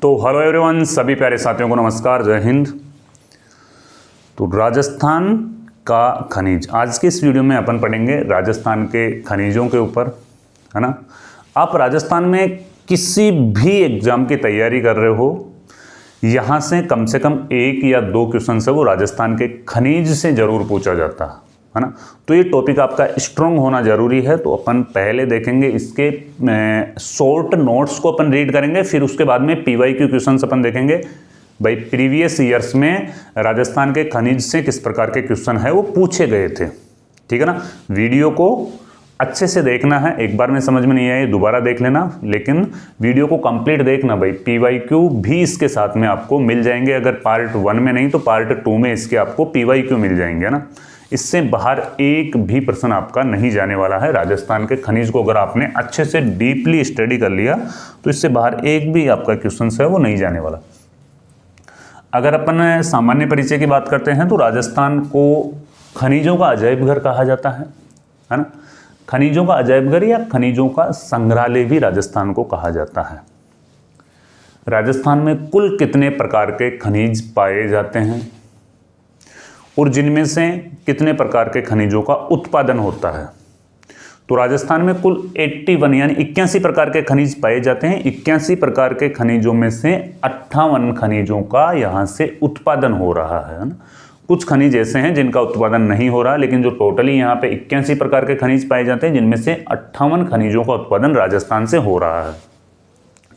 तो hello everyone, सभी प्यारे साथियों को नमस्कार, जय हिंद। तो राजस्थान का खनिज, आज के इस वीडियो में अपन पढ़ेंगे राजस्थान के खनिजों के ऊपर, है ना। आप राजस्थान में किसी भी एग्जाम की तैयारी कर रहे हो, यहाँ से कम एक या दो क्वेश्चन से वो राजस्थान के खनिज से जरूर पूछा जाता है ना। तो ये टॉपिक आपका स्ट्रॉन्ग होना जरूरी है। तो अपन पहले देखेंगे इसके शॉर्ट नोट्स को अपन रीड करेंगे, फिर उसके बाद में पीवाईक्यू क्वेश्चंस अपन देखेंगे। भाई प्रीवियस ईयर्स में राजस्थान के खनिज से किस प्रकार के क्वेश्चन है वो पूछे गए थे, ठीक है ना। वीडियो को अच्छे से देखना है, एक बार में समझ में नहीं आए दोबारा देख लेना, लेकिन वीडियो को कंप्लीट देखना। भाई पीवाईक्यू भी इसके साथ में आपको मिल जाएंगे, अगर पार्ट 1 में नहीं तो पार्ट 2 में इसके आपको पीवाईक्यू मिल जाएंगे ना। इससे बाहर एक भी प्रश्न आपका नहीं जाने वाला है। राजस्थान के खनिज को अगर आपने अच्छे से डीपली स्टडी कर लिया तो इससे बाहर एक भी आपका क्वेश्चन है वो नहीं जाने वाला। अगर अपन सामान्य परिचय की बात करते हैं तो राजस्थान को खनिजों का अजायब घर कहा जाता है ना। खनिजों का अजायब घर या खनिजों का संग्रहालय भी राजस्थान को कहा जाता है। राजस्थान में कुल कितने प्रकार के खनिज पाए जाते हैं और जिनमें से कितने प्रकार के खनिजों का उत्पादन होता है? तो राजस्थान में कुल 81 यानी 81 प्रकार के खनिज पाए जाते हैं। 81 प्रकार के खनिजों में से 58 खनिजों का यहाँ से उत्पादन हो रहा है ना। कुछ खनिज ऐसे हैं जिनका उत्पादन नहीं हो रहा, लेकिन जो टोटली यहाँ पे 81 प्रकार के खनिज पाए जाते हैं, जिनमें से 58 खनिजों का उत्पादन राजस्थान से हो रहा है,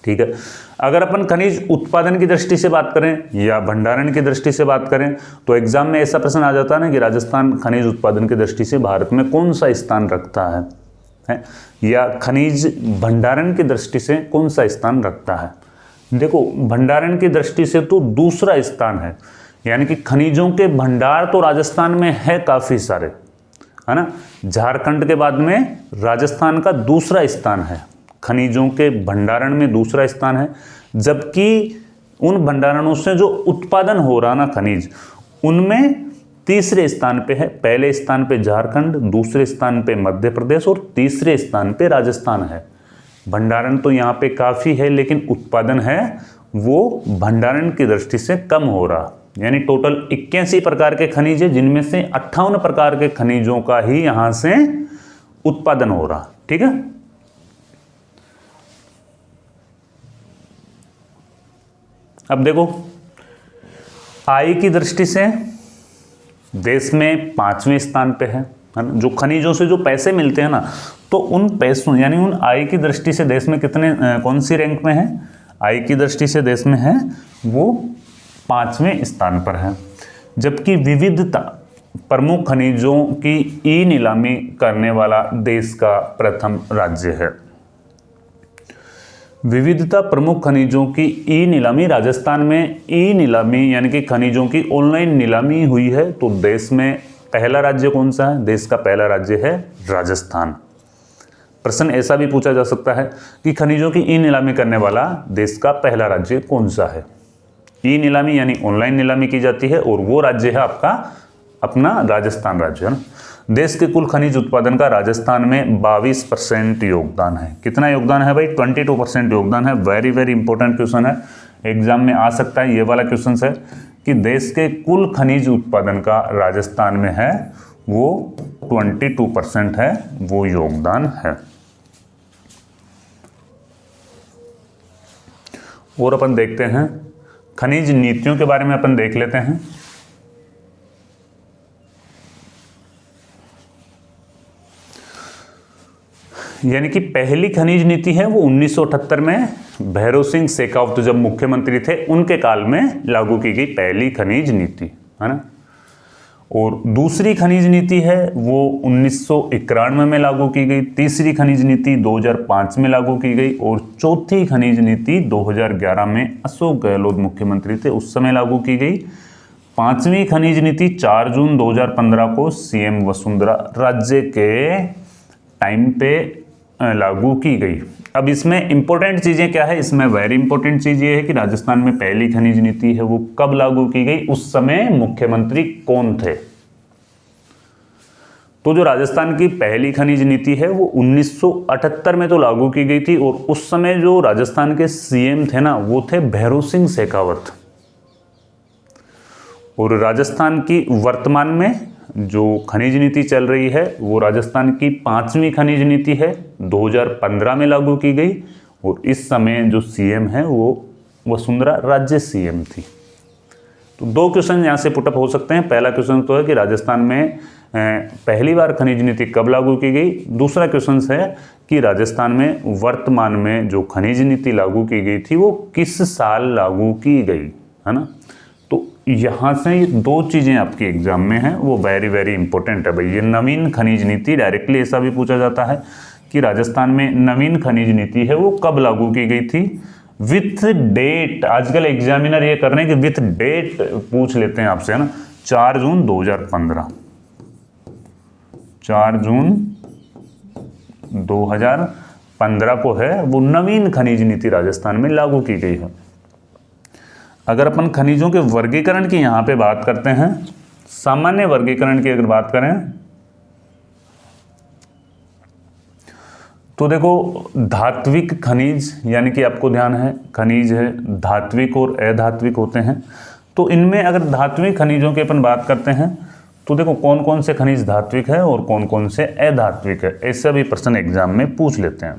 ठीक है। अगर अपन खनिज उत्पादन की दृष्टि से बात करें या भंडारण की दृष्टि से बात करें तो एग्जाम में ऐसा प्रश्न आ जाता है ना कि राजस्थान खनिज उत्पादन की दृष्टि से भारत में कौन सा स्थान रखता है या खनिज भंडारण की दृष्टि से कौन सा स्थान रखता है। देखो, भंडारण की दृष्टि से तो दूसरा स्थान है, यानी कि खनिजों के भंडार तो राजस्थान में है काफी सारे, है ना। झारखंड के बाद में राजस्थान का दूसरा स्थान है, खनिजों के भंडारण में दूसरा स्थान है। जबकि उन भंडारणों से जो उत्पादन हो रहा ना खनिज, उनमें तीसरे स्थान पे है। पहले स्थान पे झारखंड, दूसरे स्थान पे मध्य प्रदेश और तीसरे स्थान पे राजस्थान है। भंडारण तो यहाँ पे काफी है, लेकिन उत्पादन है वो भंडारण की दृष्टि से कम हो रहा। यानी टोटल 81 प्रकार के खनिज है, जिनमें से 58 प्रकार के खनिजों का ही यहां से उत्पादन हो रहा, ठीक है। अब देखो, आय की दृष्टि से देश में 5वें स्थान पे है ना। जो खनिजों से जो पैसे मिलते हैं ना, तो उन पैसों यानी उन आय की दृष्टि से देश में कितने कौन सी रैंक में है? आय की दृष्टि से देश में है वो 5वें स्थान पर है। जबकि विविधता प्रमुख खनिजों की ई नीलामी करने वाला देश का प्रथम राज्य है। विविधता प्रमुख खनिजों की ई नीलामी, राजस्थान में ई नीलामी यानी कि खनिजों की ऑनलाइन नीलामी हुई है। तो देश में पहला राज्य कौन सा है? देश का पहला राज्य है राजस्थान। प्रश्न ऐसा भी पूछा जा सकता है कि खनिजों की ई नीलामी करने वाला देश का पहला राज्य कौन सा है? ई नीलामी यानी ऑनलाइन नीलामी की जाती है और वो राज्य है आपका अपना राजस्थान राज्य, है ना। देश के कुल खनिज उत्पादन का राजस्थान में 22% योगदान है। कितना योगदान है भाई? 22% योगदान है। वेरी वेरी इंपॉर्टेंट क्वेश्चन है, एग्जाम में आ सकता है। ये वाला क्वेश्चन है कि देश के कुल खनिज उत्पादन का राजस्थान में है वो 22% है, वो योगदान है। और अपन देखते हैं खनिज नीतियों के बारे में, अपन देख लेते हैं। यानी कि पहली खनिज नीति है वो 1978 में भैरव सिंह शेखावत जब मुख्यमंत्री थे उनके काल में लागू की गई पहली खनिज नीति, है ना। और दूसरी खनिज नीति है वो 1991 में लागू की गई। तीसरी खनिज नीति 2005 में लागू की गई और चौथी खनिज नीति 2011 में अशोक गहलोत मुख्यमंत्री थे उस समय लागू की गई। 5वीं खनिज नीति 4 जून 2015 को सीएम वसुंधरा राजे के टाइम पे लागू की गई। अब इसमें इंपॉर्टेंट चीजें क्या है? इसमें वेरी इंपॉर्टेंट चीज ये है कि राजस्थान में पहली खनिज नीति है वो कब लागू की गई, उस समय मुख्यमंत्री कौन थे। तो जो राजस्थान की पहली खनिज नीति है वो 1978 में तो लागू की गई थी, और उस समय जो राजस्थान के सीएम थे ना वो थे भैरों सिंह शेखावत। और राजस्थान की वर्तमान में जो खनिज नीति चल रही है वो राजस्थान की 5वीं खनिज नीति है, 2015 में लागू की गई, और इस समय जो सीएम है वो वसुंधरा राजे सीएम थी। तो 2 क्वेश्चन यहाँ से पुटअप हो सकते हैं। पहला क्वेश्चन तो है कि राजस्थान में पहली बार खनिज नीति कब लागू की गई। दूसरा क्वेश्चन है कि राजस्थान में वर्तमान में जो खनिज नीति लागू की गई थी वो किस साल लागू की गई, है ना। तो यहाँ से ये 2 चीज़ें आपके एग्जाम में हैं, वो वेरी वेरी इंपॉर्टेंट है भाई। ये नवीन खनिज नीति, डायरेक्टली ऐसा भी पूछा जाता है कि राजस्थान में नवीन खनिज नीति है वो कब लागू की गई थी, विथ डेट। आजकल एग्जामिनर ये कर रहे हैं कि विथ डेट पूछ लेते हैं आपसे, है ना। 4 जून 2015, 4 जून 2015 को है वो नवीन खनिज नीति राजस्थान में लागू की गई है। अगर अपन खनिजों के वर्गीकरण की यहाँ पे बात करते हैं, सामान्य वर्गीकरण की अगर बात करें तो देखो, धात्विक खनिज, यानी कि आपको ध्यान है खनिज है धात्विक और अधात्विक होते हैं। तो इनमें अगर धात्विक खनिजों की अपन बात करते हैं तो देखो कौन कौन से खनिज धात्विक है और कौन कौन से अधात्विक है, ऐसा भी प्रश्न एग्जाम में पूछ लेते हैं।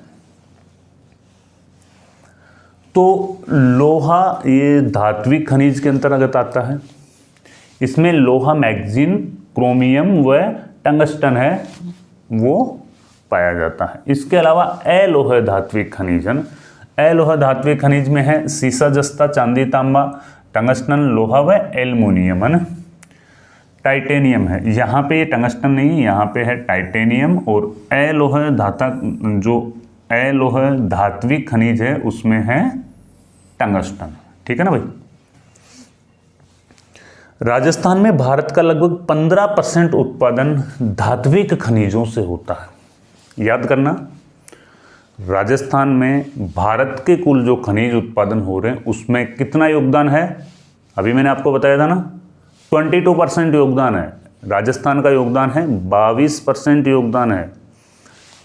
तो लोहा ये धात्विक खनिज के अंतर्गत आता है। इसमें लोहा, मैग्नीज, क्रोमियम व टंगस्टन है वो पाया जाता है। इसके अलावा अलोह धात्विक खनिज है ना, अलोह धात्विक खनिज में है सीसा, जस्ता, चांदी, तांबा, टंगस्टन, लोहा व एल्युमिनियम, है ना। टाइटेनियम है, यहाँ पे ये टंगस्टन नहीं, यहाँ पे है टाइटेनियम। और अलोह धाता जो अलोह धात्विक खनिज है उसमें है टंगस्टन, ठीक है ना भाई। राजस्थान में भारत का लगभग 15% उत्पादन धात्विक खनिजों से होता है। याद करना, राजस्थान में भारत के कुल जो खनिज उत्पादन हो रहे हैं उसमें कितना योगदान है, अभी मैंने आपको बताया था ना 22% योगदान है। राजस्थान का योगदान है 22% योगदान है।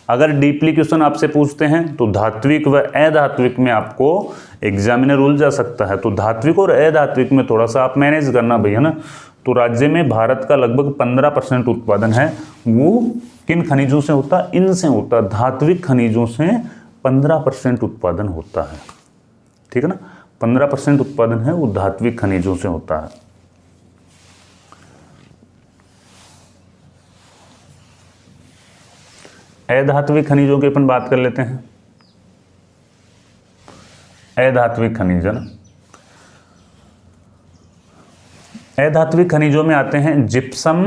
अगर डीपली क्वेश्चन आपसे पूछते हैं तो धात्विक व अधात्विक में आपको एग्जामिनर उलझा सकता है, तो धात्विक और अधात्विक में थोड़ा सा आप मैनेज करना भैया ना। तो राज्य में भारत का लगभग 15% उत्पादन है वो किन खनिजों से होता है, इनसे होता है। धात्विक खनिजों से 15% उत्पादन होता है, ठीक है ना। 15% उत्पादन है वो धात्विक खनिजों से होता है। अधात्विक खनिजों की अपन बात कर लेते हैं। अधात्विक खनिज है ना, अधात्विक खनिजों में आते हैं जिप्सम,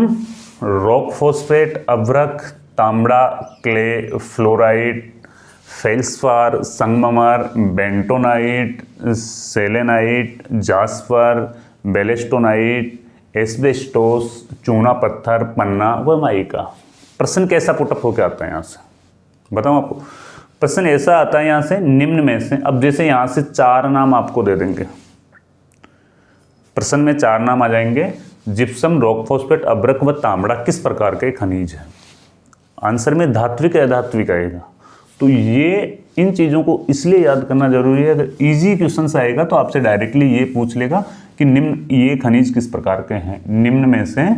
रॉक फॉस्फेट, अभ्रक, तांबड़ा, क्ले, फ्लोराइड, फेल्सपार, संगमरमर, बेंटोनाइट, सेलेनाइट, जास्पर, बेलेस्टोनाइट, एस्बेस्टोस, चूना पत्थर, पन्ना व माइका। प्रश्न कैसा पुटअप होकर आता है यहाँ से, बताऊँ आपको। प्रश्न ऐसा आता है यहाँ से, निम्न में से, अब जैसे यहाँ से 4 नाम आपको दे देंगे, प्रश्न में 4 नाम आ जाएंगे, जिप्सम, रॉक फॉस्फेट, अभ्रक व तांबड़ा किस प्रकार के खनिज है। आंसर में धात्विक अधात्विक आएगा। तो ये इन चीज़ों को इसलिए याद करना जरूरी है, अगर इजी क्वेश्चन आएगा तो आपसे डायरेक्टली ये पूछ लेगा कि निम्न ये खनिज किस प्रकार के हैं। निम्न में से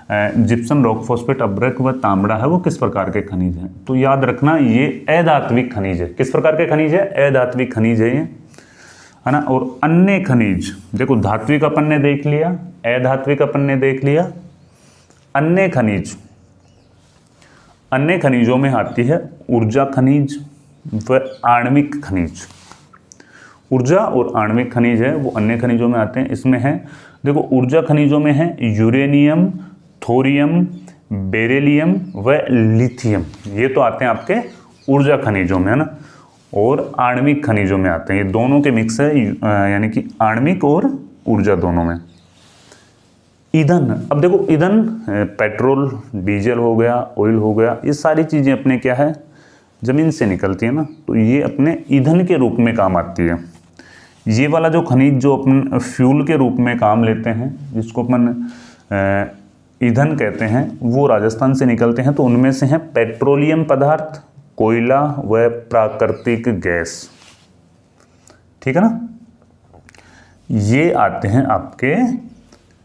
जिप्सम, रॉक फॉस्फेट, अभ्रक व तांबड़ा है वो किस प्रकार के खनिज हैं। तो याद रखना ये अधात्विक खनिज है। किस प्रकार के खनिज है, अधात्विक खनिज है ये, है ना। और अन्य खनिज, देखो धात्विक अपन ने देख लिया, अधात्विक अपन ने देख लिया, अन्य खनिज, अन्य खनिजों में आती है ऊर्जा खनिज व आणविक खनिज। ऊर्जा और आणविक खनिज है वो अन्य खनिजों में आते हैं। इसमें है देखो, ऊर्जा खनिजों में है यूरेनियम, थोरियम, बेरिलियम व लिथियम, ये तो आते हैं आपके ऊर्जा खनिजों में, है ना। और आणविक खनिजों में आते हैं, ये दोनों के मिक्स है, यानी कि आणविक और ऊर्जा दोनों में। ईंधन, अब देखो ईंधन पेट्रोल, डीजल हो गया, ऑयल हो गया, ये सारी चीज़ें अपने क्या है ज़मीन से निकलती है ना, तो ये अपने ईंधन के रूप में काम आती है। ये वाला जो खनिज जो अपन फ्यूल के रूप में काम लेते हैं, जिसको अपन ईंधन कहते हैं वो राजस्थान से निकलते हैं, तो उनमें से हैं पेट्रोलियम पदार्थ, कोयला व प्राकृतिक गैस। ठीक है ना, ये आते हैं आपके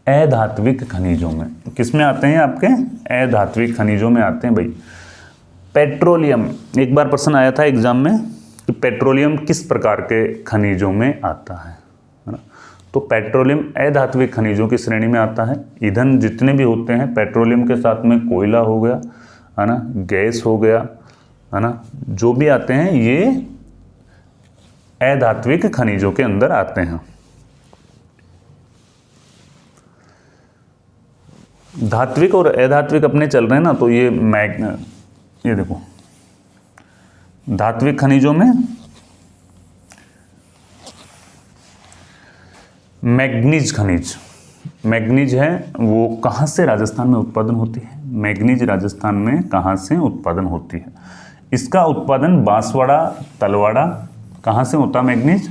अधात्विक खनिजों में। किस में आते हैं? आपके अधात्विक खनिजों में आते हैं भाई। पेट्रोलियम, एक बार प्रश्न आया था एग्जाम में कि पेट्रोलियम किस प्रकार के खनिजों में आता है ना? तो पेट्रोलियम अधात्विक खनिजों की श्रेणी में आता है। ईंधन जितने भी होते हैं पेट्रोलियम के साथ में कोयला हो गया, है ना, गैस हो गया, है ना, जो भी आते हैं ये अधात्विक खनिजों के अंदर आते हैं। धात्विक और अधात्विक अपने चल रहे हैं ना, तो ये देखो धात्विक खनिजों में मैग्नीज खनिज, मैग्नीज है वो कहाँ से राजस्थान में उत्पादन होती है? मैग्नीज राजस्थान में कहाँ से उत्पादन होती है? इसका उत्पादन बांसवाड़ा, तलवाड़ा, कहाँ से होता है मैग्नीज?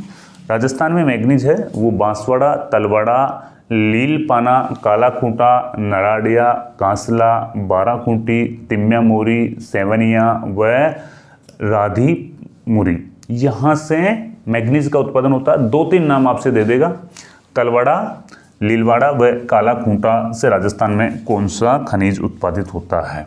राजस्थान में मैग्नीज है वो बांसवाड़ा, तलवाड़ा, लीलपाना, कालाखूंटा, नराडिया, कांसला, बाराखूंटी, तिम्या मोरी, सेवनिया व राधीमुरी, यहाँ से मैग्नीज का उत्पादन होता है। 2-3 नाम आपसे दे देगा, तलवाड़ा, लीलवाड़ा व कालाखूंटा से राजस्थान में कौन सा खनिज उत्पादित होता है?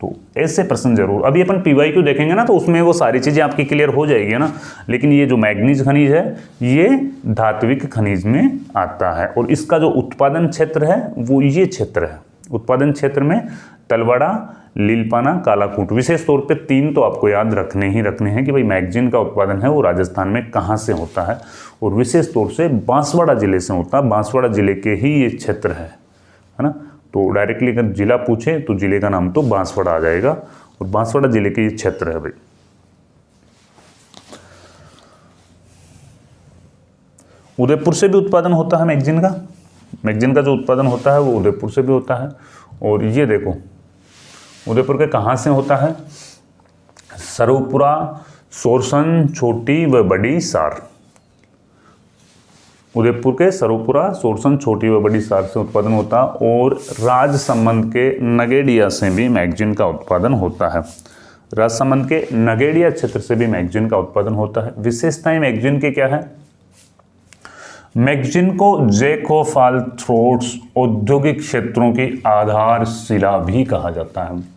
तो ऐसे प्रश्न जरूर, अभी अपन पीवाईक्यू देखेंगे ना तो उसमें वो सारी चीज़ें आपकी क्लियर हो जाएगी ना। लेकिन ये जो मैग्नीज खनिज है ये धात्विक खनिज में आता है और इसका जो उत्पादन क्षेत्र है वो ये क्षेत्र है। उत्पादन क्षेत्र में तलवाड़ा, लीलपाना, कालाकूट, विशेष तौर पे 3 तो आपको याद रखने हैं कि भाई मैग्नीज का उत्पादन है वो राजस्थान में कहाँ से होता है, और विशेष तौर से बांसवाड़ा जिले से होता है। बांसवाड़ा जिले के ही ये क्षेत्र है ना। तो डायरेक्टली अगर जिला पूछे तो जिले का नाम तो बांसवाड़ा आ जाएगा और बांसवाड़ा जिले के ये क्षेत्र है भाई। उदयपुर से भी उत्पादन होता है मैग्नीज का। मैग्नीज का जो उत्पादन होता है वो उदयपुर से भी होता है। और ये देखो उदयपुर के कहाँ से होता है? सरवपुरा, सोरसन, छोटी व बड़ी सार। उदयपुर के सरवपुरा, सोरसन, छोटी व बड़ी सार से उत्पादन होता है। और राजसमंद के नगेड़िया से भी मैग्नीज का उत्पादन होता है। राजसमंद के नगेड़िया क्षेत्र से भी मैग्नीज का उत्पादन होता है। विशेषताएं मैग्नीज के क्या है? मैग्नीज को जैक ऑफ ऑल थ्रोट्स, औद्योगिक क्षेत्रों की आधारशिला भी कहा जाता है।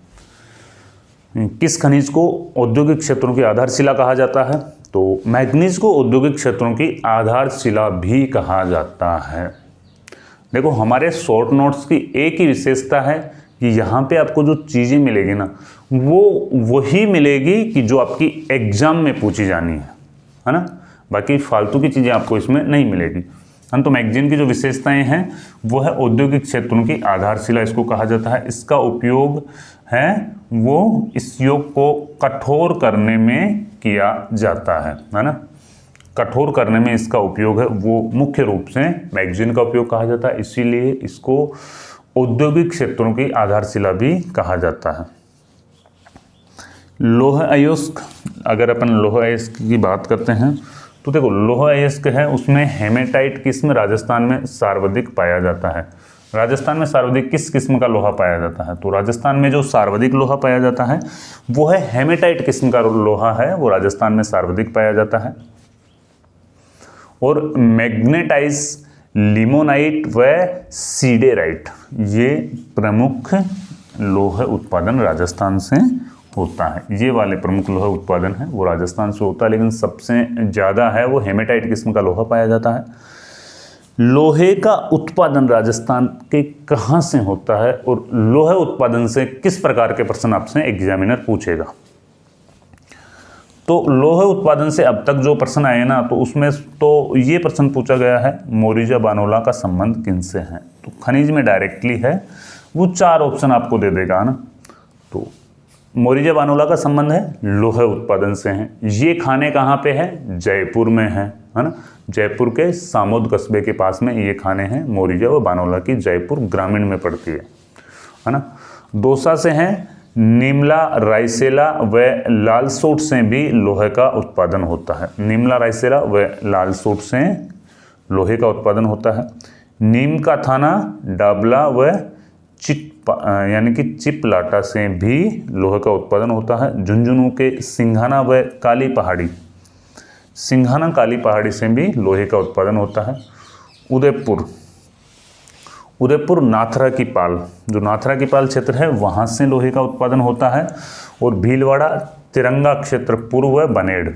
किस खनिज को औद्योगिक क्षेत्रों की आधारशिला कहा जाता है? तो मैग्नीज को औद्योगिक क्षेत्रों की आधारशिला भी कहा जाता है। देखो हमारे शॉर्ट नोट्स की एक ही विशेषता है कि यहाँ पे आपको जो चीज़ें मिलेगी ना वो वही मिलेगी कि जो आपकी एग्जाम में पूछी जानी है ना। बाकी फालतू की चीज़ें आपको इसमें नहीं मिलेगी। हम तो मैग्नीज की जो विशेषताएं हैं वो है औद्योगिक क्षेत्रों की आधारशिला इसको कहा जाता है। इसका उपयोग है वो इस योग को कठोर करने में किया जाता है ना। कठोर करने में इसका उपयोग है वो मुख्य रूप से मैग्नीज का उपयोग कहा जाता है, इसीलिए इसको औद्योगिक क्षेत्रों की आधारशिला भी कहा जाता है। लौह अयस्क, अगर अपन लौह अयस्क की बात करते हैं तो देखो लौह अयस्क है उसमें हेमेटाइट किस्म राजस्थान में सर्वाधिक पाया जाता है। राजस्थान में सर्वाधिक किस किस्म का लोहा पाया जाता है? तो राजस्थान में जो सर्वाधिक लोहा पाया जाता है वो है हेमेटाइट किस्म का लोहा है, वो राजस्थान में सर्वाधिक पाया जाता है। और मैग्नेटाइज, लिमोनाइट व सीडेराइट ये प्रमुख लोह उत्पादन राजस्थान से होता है। ये वाले प्रमुख लोहा उत्पादन है वो राजस्थान से होता है, लेकिन सबसे ज़्यादा है वो हेमेटाइट किस्म का लोहा पाया जाता है। लोहे का उत्पादन राजस्थान के कहाँ से होता है और लोहे उत्पादन से किस प्रकार के प्रश्न आपसे एग्जामिनर पूछेगा? तो लोहे उत्पादन से अब तक जो प्रश्न आए ना तो उसमें तो ये प्रश्न पूछा गया है मोरिजा बानोला का संबंध किनसे है? तो खनिज में डायरेक्टली है वो 4 ऑप्शन आपको दे देगा ना। तो मोरिजा बानोला का संबंध है लोहे उत्पादन से है। ये खाने कहाँ पे है? जयपुर में है ना। जयपुर के सामोद कस्बे के पास में ये खाने हैं मोरिजा व बानोला की, जयपुर ग्रामीण में पड़ती है ना। दौसा से है निमला, रायसेला व लालसोट से भी लोहे का उत्पादन होता है। निमला, रायसेला व लालसोट से लोहे का उत्पादन होता है। नीम का थाना, डाबला व यानी कि चिपलाटा से भी लोहे का उत्पादन होता है। झुंझुनू के सिंघाना व काली पहाड़ी, सिंघाना काली पहाड़ी से भी लोहे का उत्पादन होता है। उदयपुर नाथरा की पाल, जो नाथरा की पाल क्षेत्र है वहाँ से लोहे का उत्पादन होता है। और भीलवाड़ा तिरंगा क्षेत्र पूर्व व बनेड़,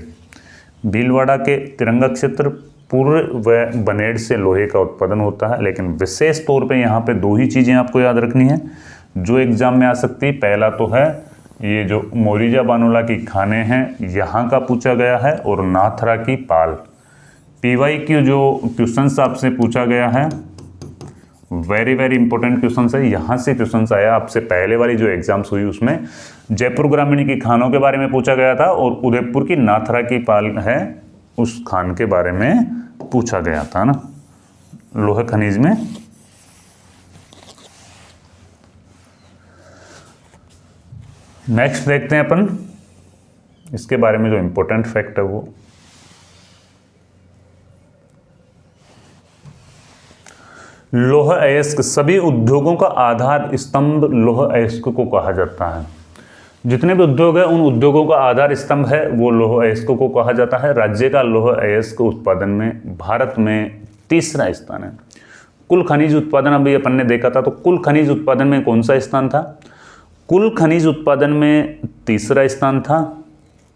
भीलवाड़ा के तिरंगा क्षेत्र पूर्व व बनेड़ से लोहे का उत्पादन होता है। लेकिन विशेष तौर पे यहाँ पे दो ही चीज़ें आपको याद रखनी है जो एग्जाम में आ सकती है। पहला तो है ये जो मोरिजा बानोला की खाने हैं यहाँ का पूछा गया है, और नाथरा की पाल। PYQ जो क्वेश्चंस आपसे पूछा गया है वेरी वेरी इंपॉर्टेंट क्वेश्चन है। यहाँ से क्वेश्चन आया आपसे पहले वाली जो एग्जाम्स हुई उसमें जयपुर ग्रामीण की खानों के बारे में पूछा गया था, और उदयपुर की नाथरा की पाल है उस खान के बारे में पूछा गया था ना, लोहे खनिज में। नेक्स्ट देखते हैं अपन इसके बारे में जो इंपॉर्टेंट फैक्ट है वो लौह अयस्क। सभी उद्योगों का आधार स्तंभ लौह अयस्क को कहा जाता है। जितने भी उद्योग है उन उद्योगों का आधार स्तंभ है वो लौह अयस्क को कहा जाता है। राज्य का लौह अयस्क उत्पादन में भारत में तीसरा स्थान है। कुल खनिज उत्पादन अभी अपन ने देखा था, तो कुल खनिज उत्पादन में कौन सा स्थान था? कुल खनिज उत्पादन में तीसरा स्थान था।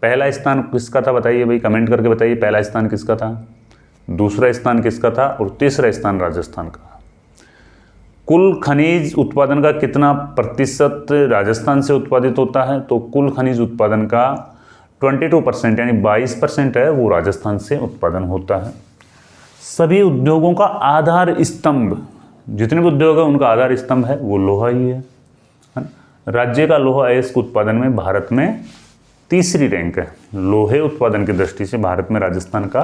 पहला स्थान किसका था बताइए भाई, कमेंट करके बताइए पहला स्थान किसका था, दूसरा स्थान किसका था, और तीसरा स्थान राजस्थान का। कुल खनिज उत्पादन का कितना प्रतिशत राजस्थान से उत्पादित होता है? तो कुल खनिज उत्पादन का 22% यानी 22% है वो राजस्थान से उत्पादन होता है। सभी उद्योगों का आधार स्तंभ, जितने भी उद्योग है उनका आधार स्तंभ है वो लोहा ही है। राज्य का लोहा अयस्क उत्पादन में भारत में तीसरी रैंक है। लोहे उत्पादन की दृष्टि से भारत में राजस्थान का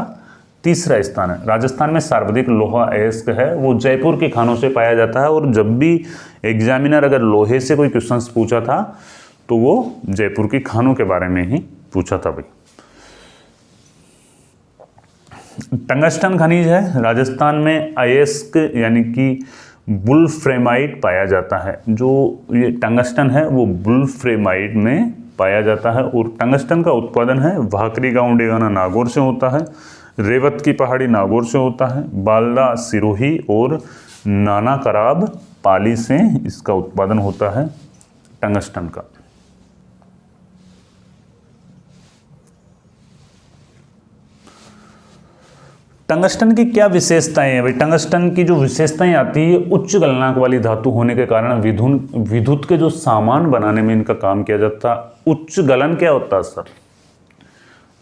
तीसरा स्थान है। राजस्थान में सर्वाधिक लोहा अयस्क है वो जयपुर की खानों से पाया जाता है, और जब भी एग्जामिनर अगर लोहे से कोई क्वेश्चंस पूछा था तो वो जयपुर की खानों के बारे में ही पूछा था भाई। टंगस्टन खनिज है राजस्थान में अयस्क यानी कि वुल्फ्रेमाइट पाया जाता है। जो ये टंगस्टन है वो वुल्फ्रेमाइट में पाया जाता है, और टंगस्टन का उत्पादन है भाकरी गांव डेगाना नागौर से होता है, रेवत की पहाड़ी नागौर से होता है, बालदा सिरोही और नाना कराब पाली से इसका उत्पादन होता है टंगस्टन का। टंगस्टन की क्या विशेषताएं हैं भाई? टंगस्टन की जो विशेषताएं आती है उच्च गलनांक वाली धातु होने के कारण विद्युत के जो सामान बनाने में इनका काम किया जाता। उच्च गलन क्या होता है सर?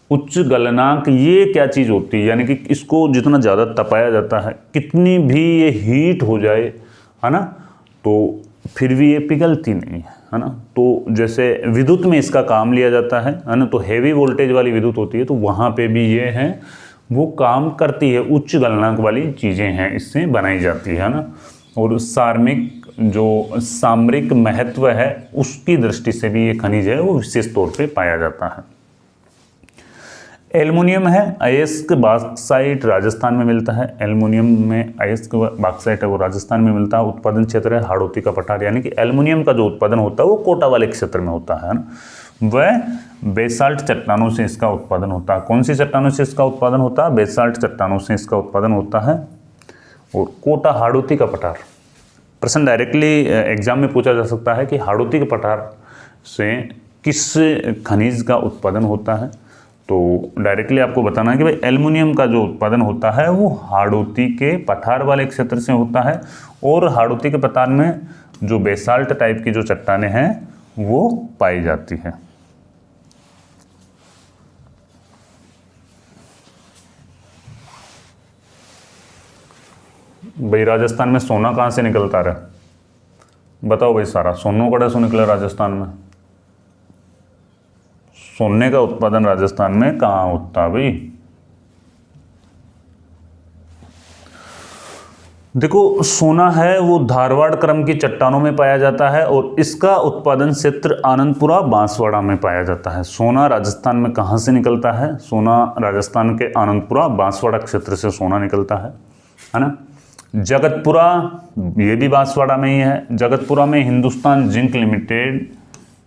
उच्च गलनांक ये क्या चीज़ होती है? यानी कि इसको जितना ज़्यादा तपाया जाता है, कितनी भी ये हीट हो जाए, है ना, तो फिर भी ये पिघलती नहीं है ना। तो जैसे विद्युत में इसका काम लिया जाता है ना, तो हैवी वोल्टेज वाली विद्युत होती है तो वहाँ पे भी ये है वो काम करती है। उच्च गलनांक वाली चीज़ें हैं इससे बनाई जाती है ना। और सामरिक महत्व है उसकी दृष्टि से भी ये खनिज है वो विशेष तौर पे पाया जाता है। एल्युमिनियम है अयस्क बॉक्साइट राजस्थान में मिलता है। एल्युमिनियम में अयस्क बॉक्साइट है वो राजस्थान में मिलता है। उत्पादन क्षेत्र है हाड़ौती का पठार, यानी कि एल्युमिनियम का जो उत्पादन होता है वो कोटा वाले क्षेत्र में होता है ना। वह बेसाल्ट चट्टानों से इसका उत्पादन होता है। कौन सी चट्टानों से इसका उत्पादन होता है? बेसाल्ट चट्टानों से इसका उत्पादन होता है। और कोटा हाड़ौती का पठार, प्रश्न डायरेक्टली एग्जाम में पूछा जा सकता है कि हाड़ौती के पठार से किस खनिज का उत्पादन होता है? तो डायरेक्टली आपको बताना है कि भाई एल्युमिनियम का जो उत्पादन होता है वो हाड़ौती के पठार वाले क्षेत्र से होता है। और हाड़ौती के पठार में जो बेसाल्ट टाइप की जो चट्टानें हैं वो पाई जाती है। भाई राजस्थान में सोना कहाँ से निकलता रहा? बताओ भाई, सारा सोनो कड़ा से निकला राजस्थान में। सोने का उत्पादन राजस्थान में कहाँ होता है भाई? देखो, सोना है वो धारवाड़ क्रम की चट्टानों में पाया जाता है और इसका उत्पादन क्षेत्र आनंदपुरा बांसवाड़ा में पाया जाता है। सोना राजस्थान में कहाँ से निकलता है? सोना राजस्थान के आनंदपुरा बांसवाड़ा क्षेत्र से सोना निकलता है ना। जगतपुरा, ये भी बांसवाड़ा में ही है। जगतपुरा में हिंदुस्तान जिंक लिमिटेड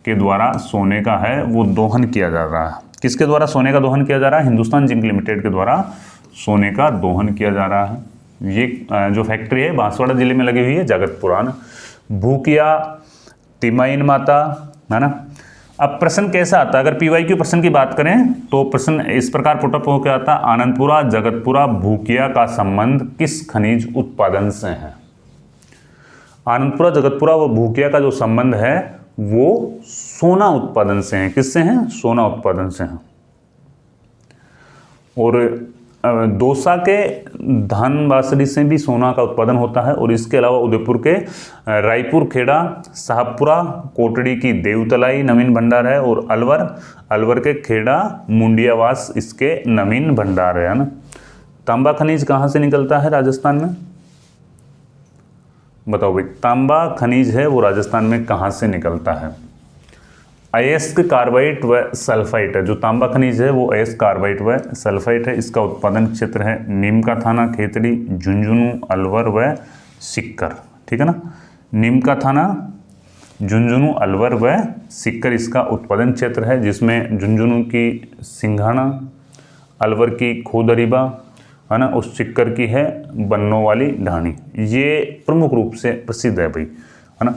के द्वारा सोने का है वो दोहन किया जा रहा है। किसके द्वारा सोने का दोहन किया जा रहा है? हिंदुस्तान जिंक लिमिटेड के द्वारा सोने का दोहन किया जा रहा है। ये जो फैक्ट्री है बांसवाड़ा जिले में लगी हुई है, जगतपुरा ना। भूकिया तिमाइन माता, है ना। अब प्रश्न कैसा आता है? अगर PYQ प्रश्न की बात करें तो प्रश्न इस प्रकार पुटअप होकर आता है, आनंदपुरा जगतपुरा भूकिया का संबंध किस खनिज उत्पादन से है? आनंदपुरा जगतपुरा व भूकिया का जो संबंध है वो सोना उत्पादन से है। किससे है? सोना उत्पादन से है। और दौसा के धानबासरी से भी सोना का उत्पादन होता है। और इसके अलावा उदयपुर के रायपुर खेड़ा, साहबपुरा, कोटड़ी की देवतलाई नवीन भंडार है। और अलवर के खेड़ा मुंडियावास इसके नवीन भंडार है ना। तांबा खनिज कहाँ से निकलता है राजस्थान में? बताओ भाई, तांबा खनिज है वो राजस्थान में कहाँ से निकलता है? अयस्क कार्बाइट व सल्फाइट है। जो तांबा खनिज है वो अयस्क कार्बाइट व सल्फाइट है। इसका उत्पादन क्षेत्र है नीम का थाना, खेतड़ी, झुंझुनू, अलवर व सिक्कर। ठीक है ना। नीम का थाना, झुंझुनू, अलवर व सिक्कर इसका उत्पादन क्षेत्र है, जिसमें झुंझुनू की सिंघाना, अलवर की खोदरीबा, है ना, और सिक्कर की है बन्नो वाली ढाणी। ये प्रमुख रूप से प्रसिद्ध है भाई, है ना।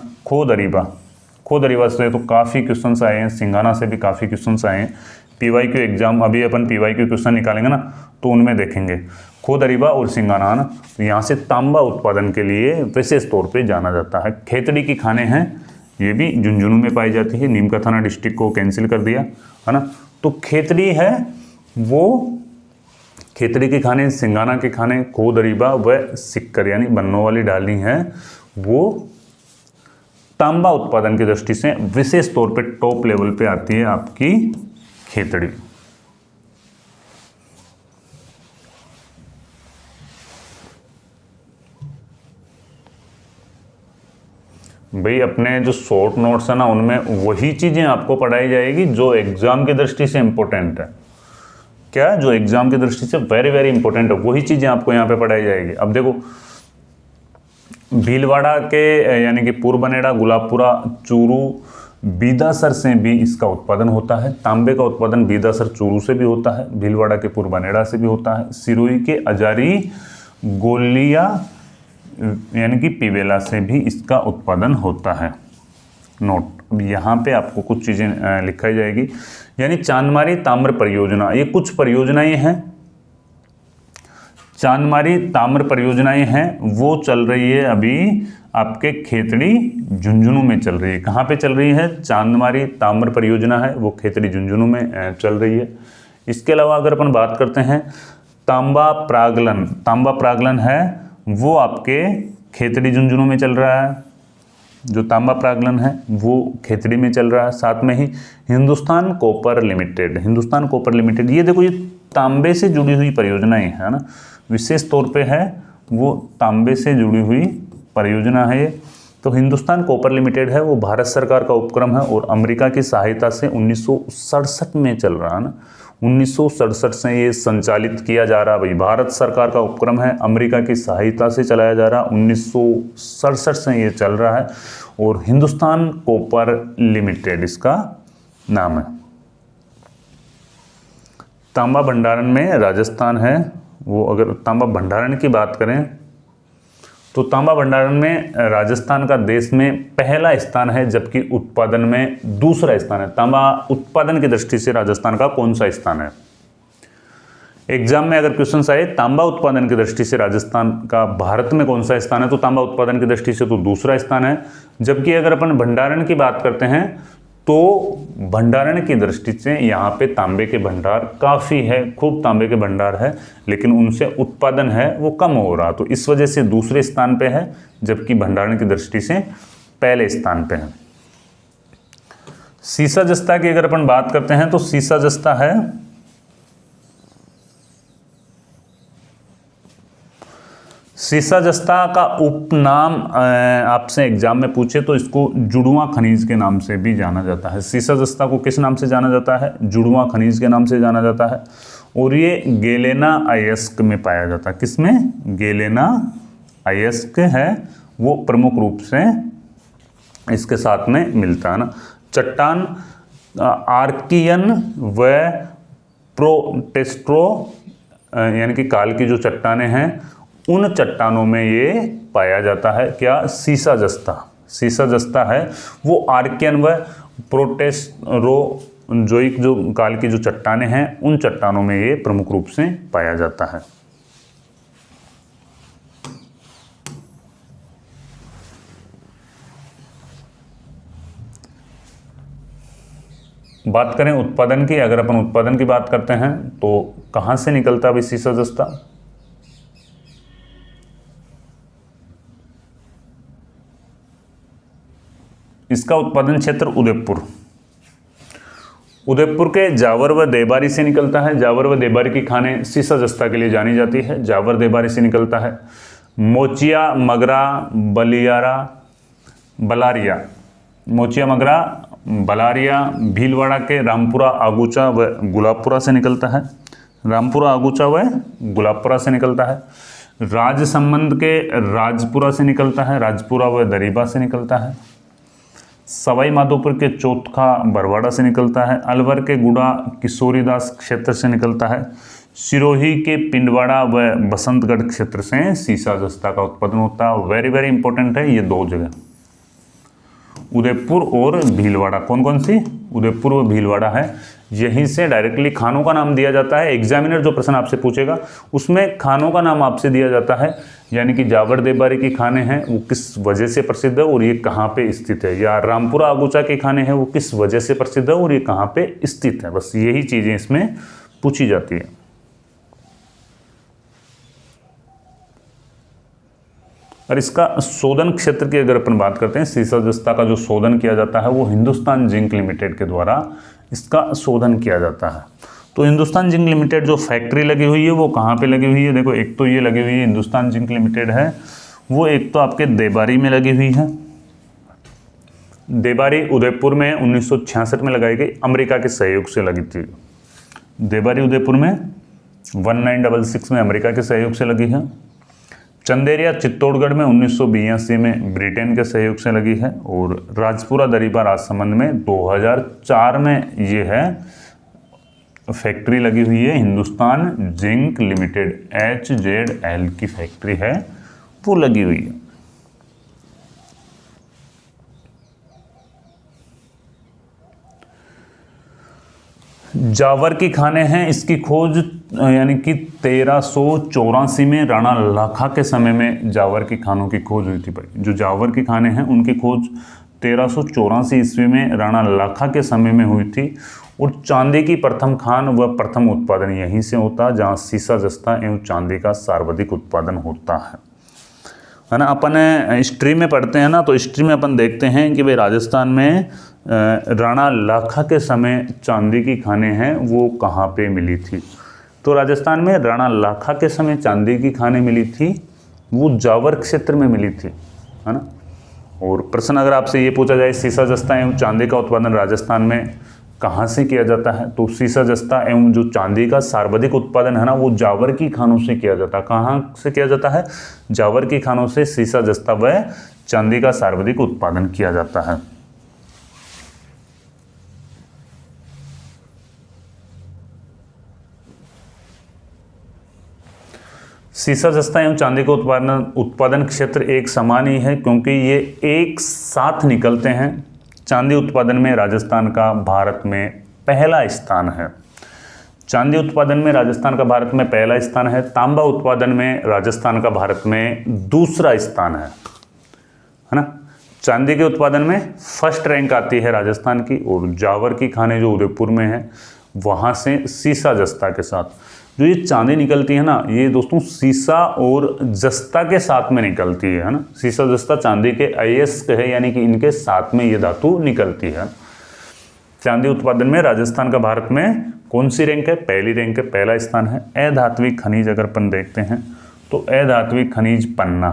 खोदरीबा से तो काफ़ी क्वेश्चंस आए हैं, सिंघाना से भी काफ़ी क्वेश्चंस आए हैं। PYQ एग्जाम, अभी अपन PYQ क्वेश्चन निकालेंगे ना तो उनमें देखेंगे खोदरीबा और सिंघाना ना। तो यहाँ से तांबा उत्पादन के लिए विशेष तौर पे जाना जाता है। खेतड़ी की खानें हैं, ये भी झुंझुनू में पाई जाती है। नीम का थाना डिस्ट्रिक्ट को कैंसिल कर दिया, है ना। तो खेतड़ी है वो, खेतड़ी की खाने, सिंघाना के खाने, खोदरीबा व सिक्कर यानी बन्नो वाली ढाली हैं, वो तांबा उत्पादन की दृष्टि से विशेष तौर पे टॉप लेवल पे आती है आपकी खेतड़ी। भाई अपने जो शॉर्ट नोट्स है ना उनमें वही चीजें आपको पढ़ाई जाएगी जो एग्जाम की दृष्टि से इंपॉर्टेंट है। क्या? जो एग्जाम की दृष्टि से वेरी वेरी इंपॉर्टेंट है, वही चीजें आपको यहाँ पे पढ़ाई जाएगी। अब देखो, भीलवाड़ा के यानी कि पूर्वनेड़ा, गुलाबपुरा, चूरू, बीदासर से भी इसका उत्पादन होता है। तांबे का उत्पादन बीदासर, चूरू से भी होता है, भीलवाड़ा के पूर्वनेड़ा से भी होता है। सिरोही के अजारी, गोलिया यानी कि पिवेला से भी इसका उत्पादन होता है। नोट, अब यहाँ पे आपको कुछ चीज़ें लिखाई जाएगी। यानी चांदमारी ताम्र परियोजना, ये कुछ परियोजनाएं हैं, चांदमारी ताम्र परियोजनाएं हैं, वो चल रही है अभी आपके खेतड़ी झुंझुनू में चल रही है। कहाँ पे चल रही है? चांदमारी ताम्र परियोजना है वो खेतड़ी झुंझुनू में चल रही है। इसके अलावा अगर अपन बात करते हैं तांबा प्रागलन है वो आपके खेतड़ी झुंझुनू में चल रहा है। जो तांबा प्रागलन है वो खेतड़ी में चल रहा है। साथ में ही हिंदुस्तान कॉपर लिमिटेड, ये देखो, ये तांबे से जुड़ी हुई परियोजनाएं है ना, विशेष तौर पे है वो तांबे से जुड़ी हुई परियोजना है ये। तो हिंदुस्तान कॉपर लिमिटेड है वो भारत सरकार का उपक्रम है और अमेरिका की सहायता से 1967 में चल रहा है ना। 1967 से ये संचालित किया जा रहा है भाई, भारत सरकार का उपक्रम है, अमेरिका की सहायता से चलाया जा रहा है। 1967 से ये चल रहा है और हिंदुस्तान कॉपर लिमिटेड इसका नाम है। तांबा भंडारण में राजस्थान है वो। अगर तांबा भंडारण की बात करें तो तांबा भंडारण में राजस्थान का देश में पहला स्थान है, जबकि उत्पादन में दूसरा स्थान है। तांबा उत्पादन की दृष्टि से राजस्थान का कौन सा स्थान है? एग्जाम में अगर क्वेश्चन आए तांबा उत्पादन की दृष्टि से राजस्थान का भारत में कौन सा स्थान है, तो तांबा उत्पादन की दृष्टि से तो दूसरा स्थान है। जबकि अगर अपन भंडारण की बात करते हैं तो भंडारण की दृष्टि से यहाँ पे तांबे के भंडार काफ़ी है, खूब तांबे के भंडार है, लेकिन उनसे उत्पादन है वो कम हो रहा, तो इस वजह से दूसरे स्थान पे है, जबकि भंडारण की दृष्टि से पहले स्थान पे है। सीसा जस्ता की अगर अपन बात करते हैं तो सीसा जस्ता है सीसा जस्ता का उपनाम आपसे एग्जाम में पूछे तो इसको जुड़वा खनिज के नाम से भी जाना जाता है। सीसा जस्ता को किस नाम से जाना जाता है? जुड़वा खनिज के नाम से जाना जाता है। और ये गेलेना अयस्क में पाया जाता है। किसमें? गेलेना अयस्क है वो प्रमुख रूप से इसके साथ में मिलता है ना। चट्टान आर्कियन व प्रोटेस्ट्रो यानी कि काल की जो चट्टानें हैं उन चट्टानों में ये पाया जाता है। क्या? सीसा जस्ता। सीसा जस्ता है वो आर्कियन व प्रोटेस्टरोजोइक जो काल की जो चट्टानें हैं उन चट्टानों में ये प्रमुख रूप से पाया जाता है। बात करें उत्पादन की, अगर अपन उत्पादन की बात करते हैं तो कहां से निकलता है सीसा जस्ता? इसका उत्पादन क्षेत्र उदयपुर के जावर व देबारी से निकलता है। जावर व देबारी की खानें सीसा जस्ता के लिए जानी जाती है। जावर देबारी से निकलता है। मोचिया मगरा बलारिया, मोचिया मगरा बलारिया भीलवाड़ा के रामपुरा आगूचा व गुलाबपुरा से निकलता है। रामपुरा आगूचा व गुलाबपुरा से निकलता है। राजसमंद के राजपुरा से निकलता है। राजपुरा व दरीबा से निकलता है। सवाई माधोपुर के चौथखा बरवाड़ा से निकलता है। अलवर के गुड़ा किशोरीदास क्षेत्र से निकलता है। सिरोही के पिंडवाड़ा व बसंतगढ़ क्षेत्र से सीसा जस्ता का उत्पादन होता है। वेरी वेरी इंपॉर्टेंट है ये दो जगह, उदयपुर और भीलवाड़ा। कौन कौन सी? उदयपुर और भीलवाड़ा है। यहीं से डायरेक्टली खानों का नाम दिया जाता है। एग्जामिनर जो प्रश्न आपसे पूछेगा उसमें खानों का नाम आपसे दिया जाता है, यानी कि जावर देबारी की खाने हैं वो किस वजह से प्रसिद्ध है और ये कहाँ पे स्थित है, या रामपुरा आगूचा की खाने हैं वो किस वजह से प्रसिद्ध है और ये कहाँ पे स्थित है। बस यही चीज़ें इसमें पूछी जाती है। और इसका शोधन क्षेत्र की अगर अपन बात करते हैं, सीसा जस्ता का जो शोधन किया जाता है वो हिंदुस्तान जिंक लिमिटेड के द्वारा इसका शोधन किया जाता है। तो हिंदुस्तान जिंक लिमिटेड जो फैक्ट्री लगी हुई है वो कहाँ पे लगी हुई है? देखो, एक तो ये लगी हुई है हिंदुस्तान जिंक लिमिटेड है वो, एक तो आपके देबारी में लगी हुई है। देबारी उदयपुर में 1966 में लगाई गई, अमेरिका के सहयोग से लगी थी। देबारी उदयपुर में 1966 में अमेरिका के सहयोग से लगी है। चंदेरिया चित्तौड़गढ़ में 1982 में ब्रिटेन के सहयोग से लगी है। और राजपुरा दरीबा राजसमंद में 2004 में ये है फैक्ट्री लगी हुई है। हिंदुस्तान जिंक लिमिटेड HZL की फैक्ट्री है वो लगी हुई है। जावर की खाने हैं, इसकी खोज यानी कि 1384 में राणा लाखा के समय में जावर की खानों की खोज हुई थी। भाई जो जावर की खाने हैं उनकी खोज 1384 ईस्वी में राणा लाखा के समय में हुई थी। और चांदी की प्रथम खान व प्रथम उत्पादन यहीं से होता जहाँ सीसा जस्ता एवं चांदी का सर्वाधिक उत्पादन होता है ना। अपन हिस्ट्री में पढ़ते हैं ना, तो हिस्ट्री में अपन देखते हैं कि भाई राजस्थान में राणा लाखा के समय चांदी की खानें हैं वो कहाँ पे मिली थी? तो राजस्थान में राणा लाखा के समय चांदी की खानें मिली थी वो जावर क्षेत्र में मिली थी, है ना। और प्रश्न अगर आपसे ये पूछा जाए सीसा जस्ता एवं चांदी का उत्पादन राजस्थान में कहाँ से किया जाता है, तो सीसा जस्ता एवं जो चांदी का सर्वाधिक उत्पादन है ना वो जावर की खानों से किया जाता है। कहाँ से किया जाता है? जावर की खानों से सीसा जस्ता व चांदी का सर्वाधिक उत्पादन किया जाता है। सीसा जस्ता एवं चांदी का उत्पादन क्षेत्र एक समान ही है क्योंकि ये एक साथ निकलते हैं। चांदी उत्पादन में राजस्थान का भारत में पहला स्थान है। चांदी उत्पादन में राजस्थान का भारत में पहला स्थान है। तांबा उत्पादन में राजस्थान का भारत में दूसरा स्थान है ना। चांदी के उत्पादन में फर्स्ट रैंक आती है राजस्थान की। और जावर की खाने जो उदयपुर में है वहाँ से सीसा जस्ता के साथ जो ये चांदी निकलती है ना, ये दोस्तों सीसा और जस्ता के साथ में निकलती है ना। सीसा जस्ता चांदी के अयस्क है, यानी कि इनके साथ में ये धातु निकलती है। चांदी उत्पादन में राजस्थान का भारत में कौन सी रैंक है? पहली रैंक है, पहला स्थान है। अधात्विक खनिज अगर अपन देखते हैं तो अधात्विक खनिज पन्ना,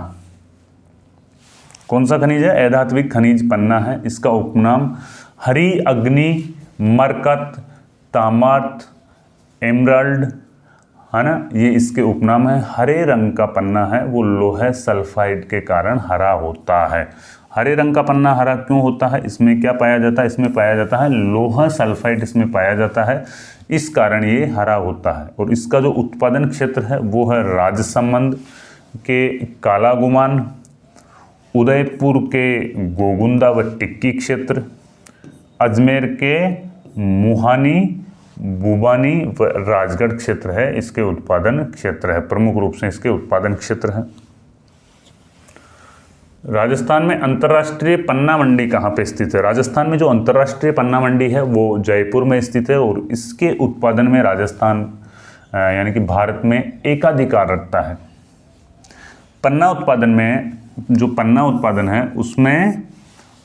कौन सा खनिज है? अधात्विक खनिज पन्ना है। इसका उपनाम हरी अग्नि, मरकत, तामात, एमराल्ड, है ना, ये इसके उपनाम है। हरे रंग का पन्ना है वो लोह सल्फाइड के कारण हरा होता है। हरे रंग का पन्ना हरा क्यों होता है? इसमें क्या पाया जाता है? इसमें पाया जाता है लोह सल्फाइड, इसमें पाया जाता है, इस कारण ये हरा होता है। और इसका जो उत्पादन क्षेत्र है वो है राजसमंद के कालागुमान, उदयपुर के गोगुंदा व टिक्की क्षेत्र, अजमेर के मुहानी, बुबानी व राजगढ़ क्षेत्र है इसके उत्पादन क्षेत्र है, प्रमुख रूप से इसके उत्पादन क्षेत्र है। राजस्थान में अंतर्राष्ट्रीय पन्ना मंडी कहाँ पे स्थित है? राजस्थान में जो अंतर्राष्ट्रीय पन्ना मंडी है वो जयपुर में स्थित है और इसके उत्पादन में राजस्थान यानी कि भारत में एकाधिकार रखता है। पन्ना उत्पादन में, जो पन्ना उत्पादन है उसमें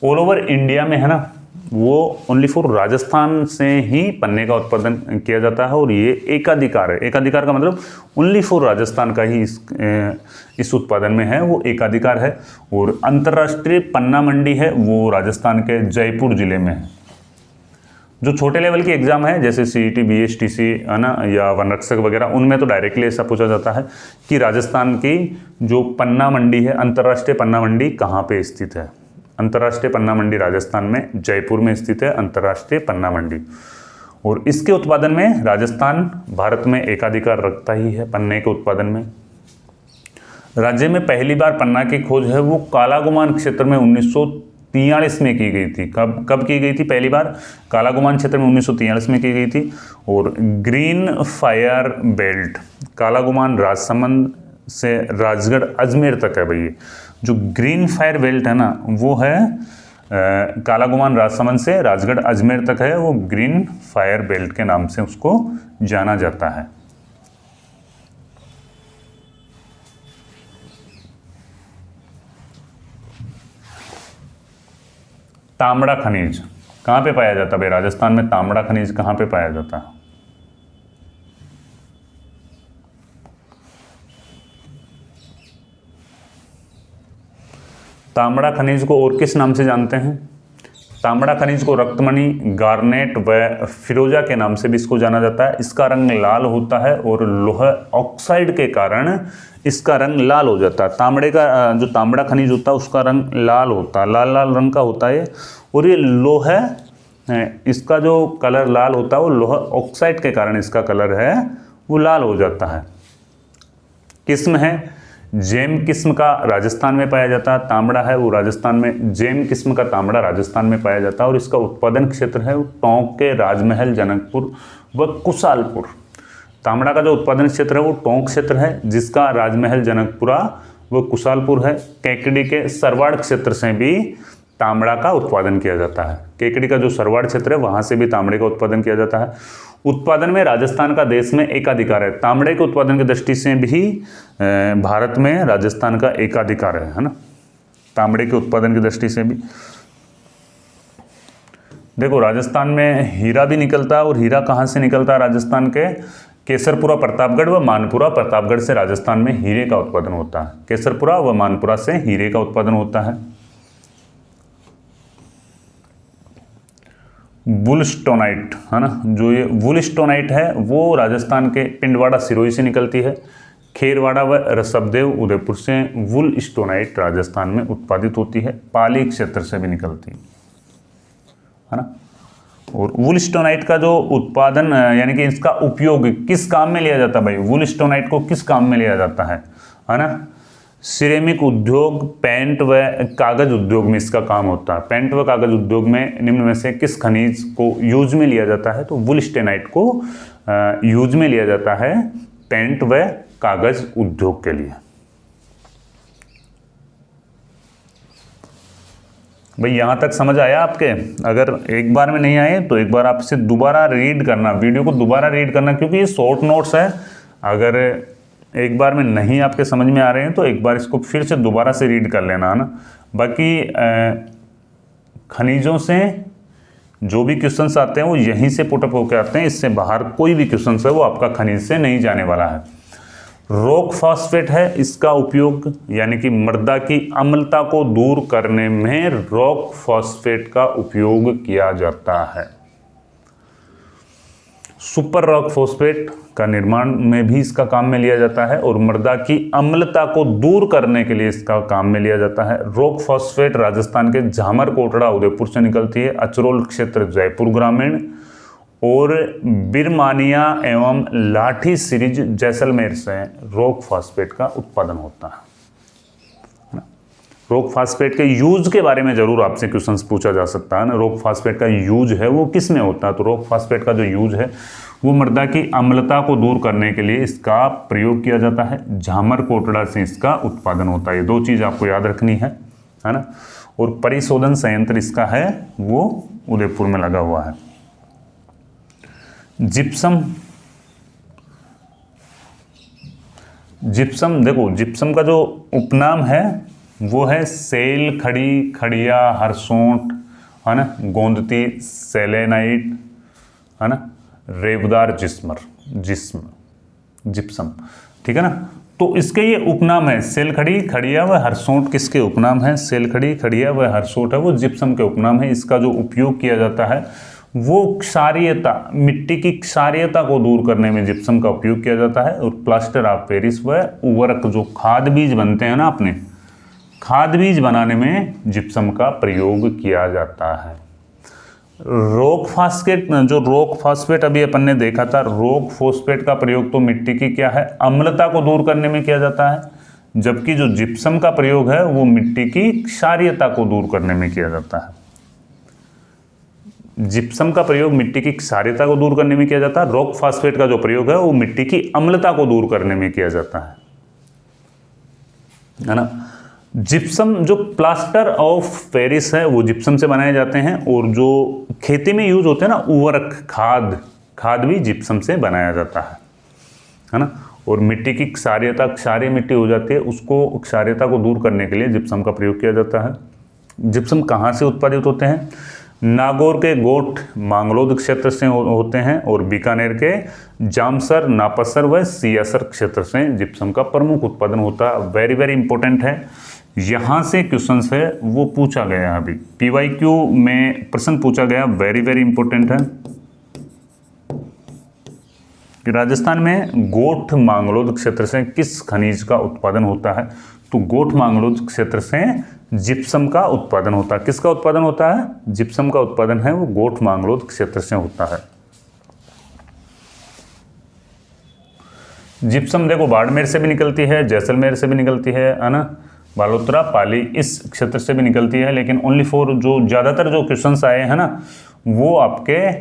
ऑल ओवर इंडिया में है ना, वो ओनली फॉर राजस्थान से ही पन्ने का उत्पादन किया जाता है और ये एकाधिकार है। एकाधिकार का मतलब ओनली फॉर राजस्थान का ही इस उत्पादन में है, वो एकाधिकार है। और अंतर्राष्ट्रीय पन्ना मंडी है वो राजस्थान के जयपुर जिले में है। जो छोटे लेवल की एग्जाम है जैसे CET, BSTC है ना, या वन रक्षक वगैरह, उनमें तो डायरेक्टली ऐसा पूछा जाता है कि राजस्थान की जो पन्ना मंडी है, अंतर्राष्ट्रीय पन्ना मंडी कहाँ पे स्थित है? अंतर्राष्ट्रीय पन्ना मंडी राजस्थान में जयपुर में स्थित है अंतर्राष्ट्रीय पन्ना मंडी। और इसके उत्पादन में राजस्थान भारत में एकाधिकार रखता ही है पन्ने के उत्पादन में। राज्य में पहली बार पन्ना की खोज है वो कालागुमान क्षेत्र में 1943 में की गई थी। कब की गई थी पहली बार? कालागुमान क्षेत्र में 1943 में की गई थी। और ग्रीन फायर बेल्ट कालागुमान राजसमंद से राजगढ़ अजमेर तक है भाई। जो ग्रीन फायर बेल्ट है ना वो है कालागुमान राजसमंद से राजगढ़ अजमेर तक है, वो ग्रीन फायर बेल्ट के नाम से उसको जाना जाता है। तांबड़ा खनिज कहाँ पे पाया जाता है भाई? राजस्थान में तांबड़ा खनिज कहाँ पे पाया जाता है? तांबड़ा खनिज को और किस नाम से जानते हैं? तांबड़ा खनिज को रक्तमणि, गार्नेट व फिरोजा के नाम से भी इसको जाना जाता है। इसका रंग लाल होता है और लोह ऑक्साइड के कारण इसका रंग लाल हो जाता है। तांबड़े का जो तांबड़ा खनिज होता है उसका रंग लाल होता है, लाल लाल रंग का होता है। और ये लोह है, इसका जो कलर लाल होता है वो लोह ऑक्साइड के कारण इसका कलर है वो लाल हो जाता है। किस्म है जेम किस्म का राजस्थान में पाया जाता है। तांबड़ा है वो राजस्थान में, जेम किस्म का तांबड़ा राजस्थान में पाया जाता है। और इसका उत्पादन क्षेत्र है वो टोंक के राजमहल, जनकपुर व कुशालपुर। तांबड़ा का जो उत्पादन क्षेत्र है वो टोंक क्षेत्र है जिसका राजमहल, जनकपुरा व कुशालपुर है। केकड़ी के सरवाड़ क्षेत्र से भी तांबड़ा का उत्पादन किया जाता है। केकड़ी का जो सरवाड़ क्षेत्र है वहाँ से भी तांबड़े का उत्पादन किया जाता है। उत्पादन में राजस्थान का देश में एकाधिकार है। तांबड़े के उत्पादन की दृष्टि से भी भारत में राजस्थान का एकाधिकार है ना, तांबड़े के उत्पादन की दृष्टि से भी। देखो राजस्थान में हीरा भी निकलता है और हीरा कहाँ से निकलता है? राजस्थान के केसरपुरा प्रतापगढ़ व मानपुरा प्रतापगढ़ से राजस्थान में हीरे का उत्पादन होता है। केसरपुरा व मानपुरा से हीरे का उत्पादन होता है। वुलस्टोनाइट है ना, जो ये वुलस्टोनाइट है वो राजस्थान के पिंडवाड़ा सिरोही से निकलती है। खेरवाड़ा व रसबदेव उदयपुर से वुलस्टोनाइट राजस्थान में उत्पादित होती है। पाली क्षेत्र से भी निकलती है ना। और वुलस्टोनाइट का जो उत्पादन यानी कि इसका उपयोग किस काम में लिया जाता है भाई? वुलस्टोनाइट को किस काम में लिया जाता है ना? सिरेमिक उद्योग, पेंट व कागज उद्योग में इसका काम होता है। पेंट व कागज उद्योग में निम्न में से किस खनिज को यूज में लिया जाता है? तो वुलस्टोनाइट को यूज में लिया जाता है पेंट व कागज उद्योग के लिए। भाई यहाँ तक समझ आया आपके? अगर एक बार में नहीं आए तो एक बार आपसे दोबारा रीड करना, वीडियो को दोबारा रीड करना, क्योंकि ये शॉर्ट नोट्स है। अगर एक बार में नहीं आपके समझ में आ रहे हैं तो एक बार इसको फिर से दोबारा से रीड कर लेना है ना। बाकी खनिजों से जो भी क्वेश्चंस आते हैं वो यहीं से पुटअप होकर आते हैं, इससे बाहर कोई भी क्वेश्चंस है वो आपका खनिज से नहीं जाने वाला है। रॉक फॉस्फेट है, इसका उपयोग यानी कि मृदा की अम्लता को दूर करने में रॉक फॉस्फेट का उपयोग किया जाता है। सुपर रॉक फॉस्फेट का निर्माण में भी इसका काम में लिया जाता है और मृदा की अम्लता को दूर करने के लिए इसका काम में लिया जाता है। रॉक फॉस्फेट राजस्थान के झामर कोटड़ा उदयपुर से निकलती है, अचरोल क्षेत्र जयपुर ग्रामीण और बिरमानिया एवं लाठी सीरीज जैसलमेर से रॉक फॉस्फेट का उत्पादन होता है। रॉक फॉस्फेट के यूज के बारे में जरूर आपसे क्वेश्चंस पूछा जा सकता है ना, रॉक फॉस्फेट का यूज है वो किस में होता है? तो रॉक फॉस्फेट का जो यूज है वो मृदा की अम्लता को दूर करने के लिए इसका प्रयोग किया जाता है। झामर कोटड़ा से इसका उत्पादन होता है। ये दो चीज आपको याद रखनी है ना। और परिशोधन संयंत्र इसका है वो उदयपुर में लगा हुआ है। जिप्सम, जिप्सम देखो, जिप्सम का जो उपनाम है वो है सेल, खड़ी, खड़िया, हरसोंठ, है ना, गोंदती, सेलेनाइट, है ना, रेवदार जिस्म, जिप्सम, ठीक है ना। तो इसके ये उपनाम है, सेल, खड़ी, खड़िया व हरसोंठ किसके उपनाम है? सेल, खड़ी, खड़िया व हरसोंठ है वो जिप्सम के उपनाम है। इसका जो उपयोग किया जाता है वो क्षारीयता, मिट्टी की क्षारीयता को दूर करने में जिप्सम का उपयोग किया जाता है। और प्लास्टर ऑफ पेरिस व उर्वरक जो खाद बीज बनते हैं ना, अपने खाद बीज बनाने में जिप्सम का प्रयोग किया जाता है। रॉक फॉस्फेट, जो रॉक फॉस्फेट अभी अपन ने देखा था, रॉक फॉस्फेट का प्रयोग तो मिट्टी की क्या है, अम्लता को दूर करने में किया जाता है, जबकि जो जिप्सम का प्रयोग है वो मिट्टी की क्षारीयता को दूर करने में किया जाता है। जिप्सम का प्रयोग मिट्टी की क्षारीयता को दूर करने में किया जाता है। रॉक फॉस्फेट का जो प्रयोग है वो मिट्टी की अम्लता को दूर करने में किया जाता है ना। जिप्सम, जो प्लास्टर ऑफ पेरिस है वो जिप्सम से बनाए जाते हैं और जो खेती में यूज होते हैं ना उर्वरक, खाद भी जिप्सम से बनाया जाता है ना। और मिट्टी की क्षारीयता, क्षारीय मिट्टी हो जाती है, उसको क्षारीयता को दूर करने के लिए जिप्सम का प्रयोग किया जाता है। जिप्सम कहाँ से उत्पादित होते हैं? नागौर के गोठ मांगलोद क्षेत्र से होते हैं और बीकानेर के जामसर, नापसर व सियासर क्षेत्र से जिप्सम का प्रमुख उत्पादन होता है। वेरी वेरी इंपॉर्टेंट है, यहाँ से क्वेश्चंस है वो पूछा गया है। अभी PYQ में प्रश्न पूछा गया, वेरी वेरी इंपॉर्टेंट है कि राजस्थान में गोठ मांगलोद क्षेत्र से किस खनिज का उत्पादन होता है? तो गोठ मांगलोद क्षेत्र से जिप्सम का उत्पादन होता है। किसका उत्पादन होता है? जिप्सम का उत्पादन है वो गोठ मांगलोद क्षेत्र से होता है। जिप्सम देखो बाड़मेर से भी निकलती है, जैसलमेर से भी निकलती है ना, बालोतरा, पाली इस क्षेत्र से भी निकलती है। लेकिन ओनली फॉर जो ज़्यादातर जो क्वेश्चंस आए हैं ना वो आपके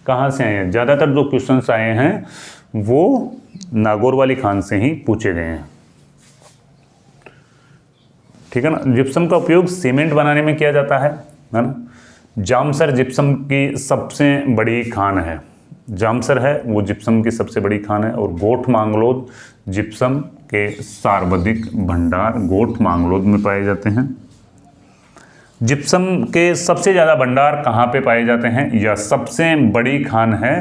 कहाँ से आए हैं? ज़्यादातर जो क्वेश्चंस आए हैं वो नागौर वाली खान से ही पूछे गए हैं, ठीक है ना। जिप्सम का उपयोग सीमेंट बनाने में किया जाता है ना। जामसर जिप्सम की सबसे बड़ी खान है, जामसर है वो जिप्सम की सबसे बड़ी खान है। और गोठ मांगलोद जिप्सम के सर्वाधिक भंडार गोठ मांगलोद में पाए जाते हैं। जिप्सम के सबसे ज़्यादा भंडार कहाँ पे पाए जाते हैं या सबसे बड़ी खान है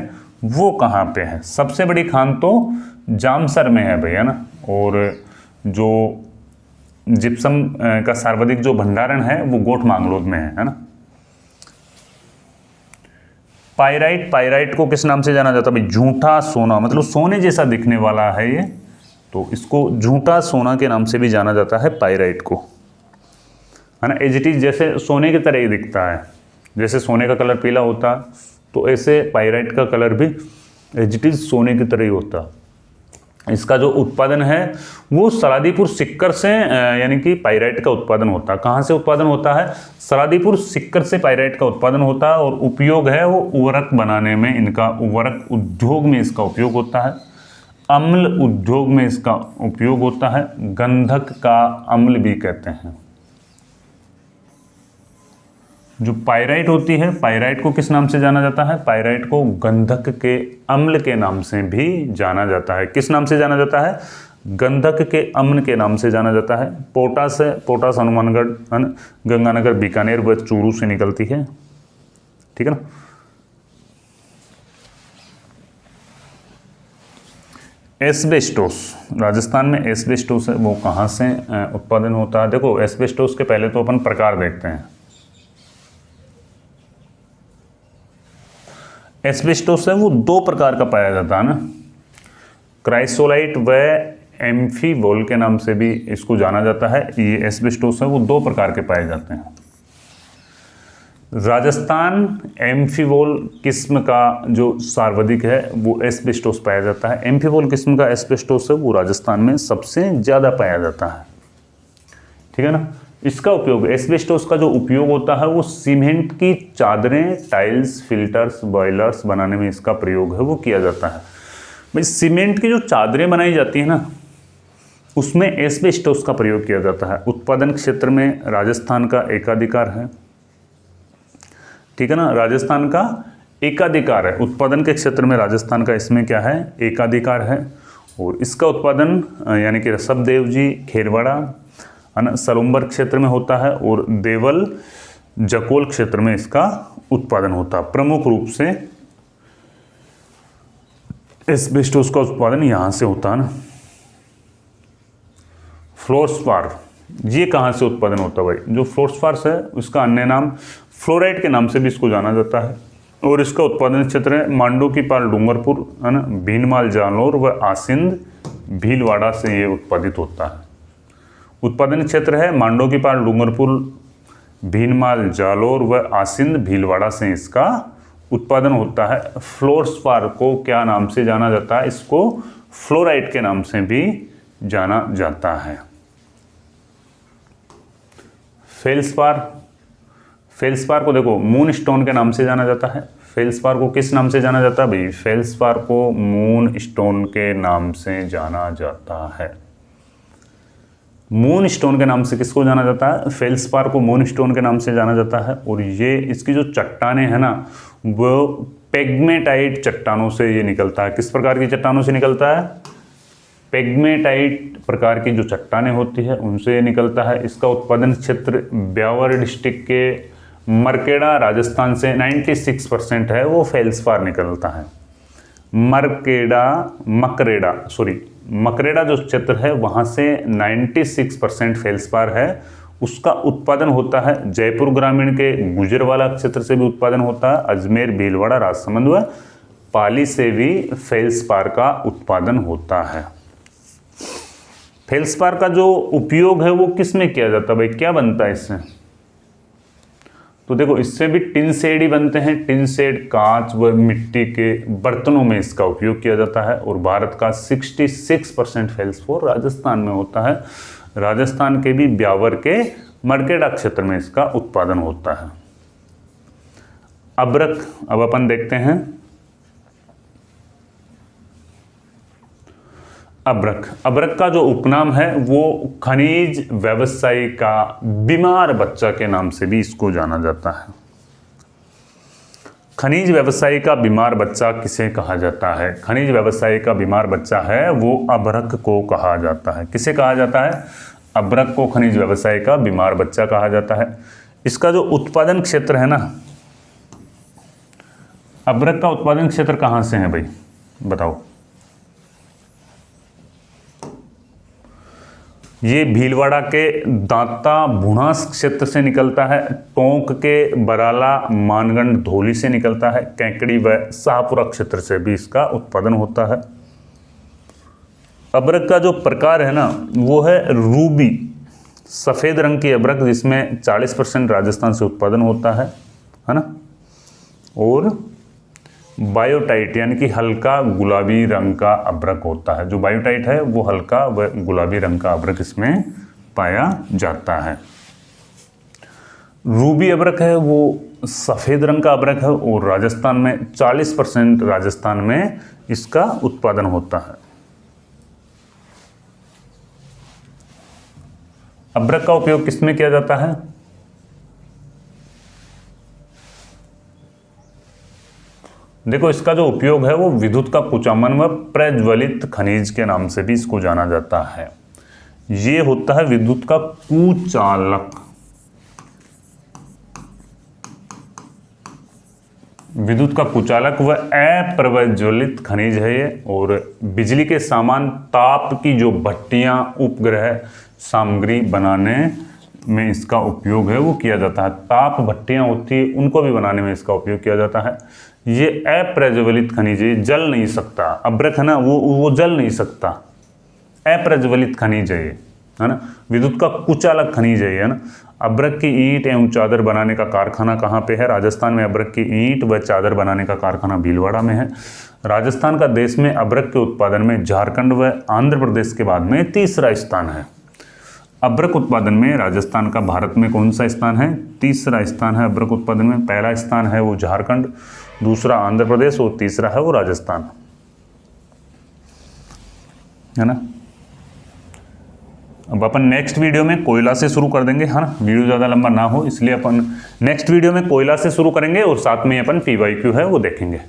वो कहाँ पे है? सबसे बड़ी खान तो जामसर में है भैया ना। और जो जिप्सम का सर्वाधिक जो भंडारण है वो गोठ मांगलोद में है ना। पाइराइट, पाइराइट को किस नाम से जाना जाता है भाई? झूठा सोना, मतलब सोने जैसा दिखने वाला है ये, तो इसको झूठा सोना के नाम से भी जाना जाता है पाइराइट को, है ना। एज इट इज जैसे सोने की तरह ही दिखता है, जैसे सोने का कलर पीला होता तो ऐसे पाइराइट का कलर भी एज इट इज सोने की तरह ही होता। इसका जो उत्पादन है वो सलादीपुर सिक्कर से यानी कि पाइराइट का उत्पादन होता है। कहाँ से उत्पादन होता है? सलादीपुर सिक्कर से पाइराइट का उत्पादन होता है। और उपयोग है वो उर्वरक बनाने में, इनका उर्वरक उद्योग में इसका उपयोग होता है, अम्ल उद्योग में इसका उपयोग होता है, गंधक का अम्ल भी कहते हैं। जो पाइराइट होती है, पाइराइट को किस नाम से जाना जाता है? पाइराइट को गंधक के अम्ल के नाम से भी जाना जाता है। किस नाम से जाना जाता है? गंधक के अम्ल के नाम से जाना जाता है। पोटास है, पोटास हनुमानगढ़, गंगानगर, बीकानेर व चूरू से निकलती है, ठीक है ना। एस्बेस्टोस, राजस्थान में एस्बेस्टोस है वो कहाँ से उत्पादन होता है? देखो एस्बेस्टोस के पहले तो अपन प्रकार देखते हैं। एस्बेस्टोस है वो दो प्रकार का पाया जाता है ना, क्राइसोलाइट व एम्फीबोल के नाम से भी इसको जाना जाता है। ये एस्बेस्टोस है वो दो प्रकार के पाए जाते हैं। राजस्थान एम्फीबोल किस्म का जो सर्वाधिक है वो एस्बेस्टोस पाया जाता है। एम्फीबोल किस्म का एस्बेस्टोस है वो राजस्थान में सबसे ज़्यादा पाया जाता है, ठीक है ना। इसका उपयोग, एस्बेस्टोस का जो उपयोग होता है वो सीमेंट की चादरें, टाइल्स, फिल्टर्स, बॉयलर्स बनाने में इसका प्रयोग है वो किया जाता है। भाई सीमेंट की जो चादरें बनाई जाती है ना उसमें एस्बेस्टोस का प्रयोग किया जाता है। उत्पादन क्षेत्र में राजस्थान का एकाधिकार है, ठीक है ना, राजस्थान का एकाधिकार है। उत्पादन के क्षेत्र में राजस्थान का इसमें क्या है, एकाधिकार है। और इसका उत्पादन यानी कि ऋषभदेव जी, खेरवाड़ा है ना, सलुम्बर क्षेत्र में होता है और देवल, जकोल क्षेत्र में इसका उत्पादन होता है। प्रमुख रूप से एस्बेस्टोस का उत्पादन यहाँ से होता है ना। फ्लोरस्पार, ये कहाँ से उत्पादन होता है भाई, जो फ्लोरस्पार है उसका अन्य नाम फ्लोराइड के नाम से भी इसको जाना जाता है। और इसका उत्पादन क्षेत्र है मांडू की पाल, डूंगरपुर है ना, भीनमाल, जालौर व आसिंद, भीलवाड़ा से ये उत्पादित होता है। उत्पादन क्षेत्र है मांडू की पाल, डूंगरपुर, भीनमाल, जालौर व आसिंद, भीलवाड़ा से इसका उत्पादन होता है। फ्लोरस्पार को क्या नाम से जाना जाता है, इसको फ्लोराइड के नाम से भी जाना जाता है। फेल्सपार, फेल्सपार को देखो मून स्टोन के नाम से जाना जाता है। फेल्सपार को किस नाम से जाना जाता है भाई, फेल्सपार को मून स्टोन के नाम से जाना जाता है। मून स्टोन के नाम से किसको जाना जाता है, फेल्सपार को मून स्टोन के नाम से जाना जाता है। और ये इसकी जो चट्टानें हैं ना वो पेग्मेटाइट चट्टानों से ये निकलता है। किस प्रकार की चट्टानों से निकलता है, पेग्मेटाइट प्रकार की जो चट्टानें होती है उनसे निकलता है। इसका उत्पादन क्षेत्र ब्यावर डिस्ट्रिक्ट के मरकेड़ा, राजस्थान से 96% है वो फेल्सपार निकलता है। मकरेड़ा जो क्षेत्र है वहाँ से 96% फेल्सपार है, उसका उत्पादन होता है। जयपुर ग्रामीण के गुजरवाला क्षेत्र से भी उत्पादन होता है। अजमेर, भीलवाड़ा, राजसमंद व पाली से भी फेल्सपार का उत्पादन होता है। फेल्सपार का जो उपयोग है वो किस में किया जाता है भाई, क्या बनता है इससे, तो देखो इससे भी टिन शेड ही बनते हैं। टिन शेड, कांच व मिट्टी के बर्तनों में इसका उपयोग किया जाता है। और भारत का 66% फेल्सपार राजस्थान में होता है। राजस्थान के भी ब्यावर के मरकेड़ा क्षेत्र में इसका उत्पादन होता है। अब्रक, अब अपन देखते हैं अब्रक का जो उपनाम है वो खनिज व्यवसायी का बीमार बच्चा के नाम से भी इसको जाना जाता है। खनिज व्यवसायी का बीमार बच्चा किसे कहा जाता है, खनिज व्यवसायी का बीमार बच्चा है वो अब्रक को कहा जाता है। किसे कहा जाता है, अब्रक को खनिज व्यवसायी का बीमार बच्चा कहा जाता है। इसका जो उत्पादन क्षेत्र है ना, अब्रक का उत्पादन क्षेत्र कहाँ से है भाई बताओ, ये भीलवाड़ा के दांता भुणास क्षेत्र से निकलता है। टोंक के बराला, मानगंड, धौली से निकलता है। कैंकड़ी व शाहपुरा क्षेत्र से भी इसका उत्पादन होता है। अब्रक का जो प्रकार है ना वो है रूबी, सफ़ेद रंग की अब्रक जिसमें 40% राजस्थान से उत्पादन होता है ना। और बायोटाइट यानी कि हल्का गुलाबी रंग का अब्रक होता है। जो बायोटाइट है वो हल्का व गुलाबी रंग का अब्रक इसमें पाया जाता है। रूबी अब्रक है वो सफ़ेद रंग का अब्रक है और राजस्थान में 40% राजस्थान में इसका उत्पादन होता है। अब्रक का उपयोग किसमें किया जाता है, देखो इसका जो उपयोग है वो विद्युत का कुचामन व प्रज्वलित खनिज के नाम से भी इसको जाना जाता है। ये होता है विद्युत का कुचालक। विद्युत का कुचालक व अप्रज्वलित खनिज है ये। और बिजली के सामान, ताप की जो भट्टियां, उपग्रह सामग्री बनाने में इसका उपयोग है वो किया जाता है। ताप भट्टियां होती है उनको भी बनाने में इसका उपयोग किया जाता है। ये अप्रज्वलित खनिज है, जल नहीं सकता। अभ्रक है ना, वो जल नहीं सकता, अप्रज्वलित खनिज है ये, है ना। विद्युत का कुचालक खनिज है ना। अभ्रक की ईंट एवं चादर बनाने का कारखाना कहाँ पे है? राजस्थान में अभ्रक की ईंट व चादर बनाने का कारखाना भीलवाड़ा में है। राजस्थान का देश में अभ्रक के उत्पादन में झारखंड व आंध्र प्रदेश के बाद में तीसरा स्थान है। अभ्रक उत्पादन में राजस्थान का भारत में कौन सा स्थान है? तीसरा स्थान है अभ्रक उत्पादन में। पहला स्थान है वो झारखंड, दूसरा आंध्र प्रदेश और तीसरा है वो राजस्थान, है ना। अब अपन नेक्स्ट वीडियो में कोयला से शुरू कर देंगे, है ना। वीडियो ज़्यादा लंबा ना हो इसलिए अपन नेक्स्ट वीडियो में कोयला से शुरू करेंगे और साथ में अपन PYQ है वो देखेंगे।